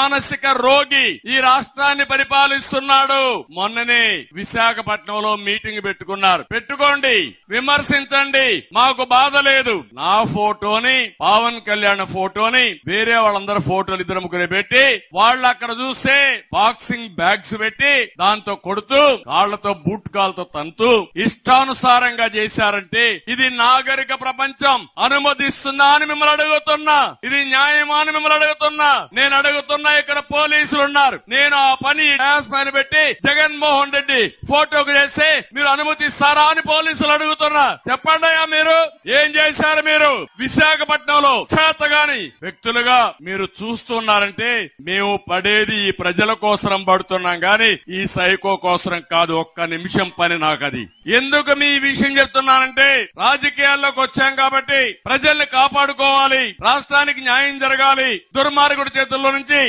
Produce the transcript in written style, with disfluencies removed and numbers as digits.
మానసిక రోగి ఈ రాష్ట్రాన్ని పరిపాలిస్తున్నాడు. మొన్ననే విశాఖపట్నంలో మీటింగ్ పెట్టుకోండి, విమర్శించండి, మాకు బాధ లేదు. నా ఫోటోని, పవన్ కళ్యాణ్ ఫోటోని, వేరే వాళ్ళందరూ ఫోటోలు ఇద్దరు ముగ్గురు పెట్టి వాళ్ళు అక్కడ చూస్తే బాక్సింగ్ బ్యాగ్స్ పెట్టి దాంతో కొడుతూ కాళ్లతో బూట్ కాళ్ళతో తంతూ ఇష్టానుసారంగా చేశారంటే ఇది నాగరిక ప్రపంచం అనుమతిస్తుందా అని మిమ్మల్ని అడుగుతున్నా. ఇది న్యాయమా అని మిమ్మల్ని అడుగుతున్నా. నేను అడుగుతున్నా, ఇక్కడ పోలీసులు ఉన్నారు. నేను ఆ పని పైన పెట్టి జగన్మోహన్ రెడ్డి ఫోటోకు చేస్తే మీరు అనుమతిస్తారా అని పోలీసులు అడుగుతున్నా. చెప్పండి మీరు ఏం చేశారు? మీరు విశాఖపట్నంలో చేతగాని వ్యక్తులుగా మీరు చూస్తున్నారంటే మేము పడేది ఈ ప్రజల కోసం పడుతున్నాం గాని ఈ సైకో కోసం కాదు. ఒక్క నిమిషం పని నాకు అది. ఎందుకు మీ విషయం చెప్తున్నానంటే రాజకీయాల్లోకి వచ్చాం కాబట్టి ప్రజల్ని కాపాడుకోవాలి, రాష్ట్రానికి న్యాయం జరగాలి, దుర్మార్గుడి చేతుల్లో నుంచి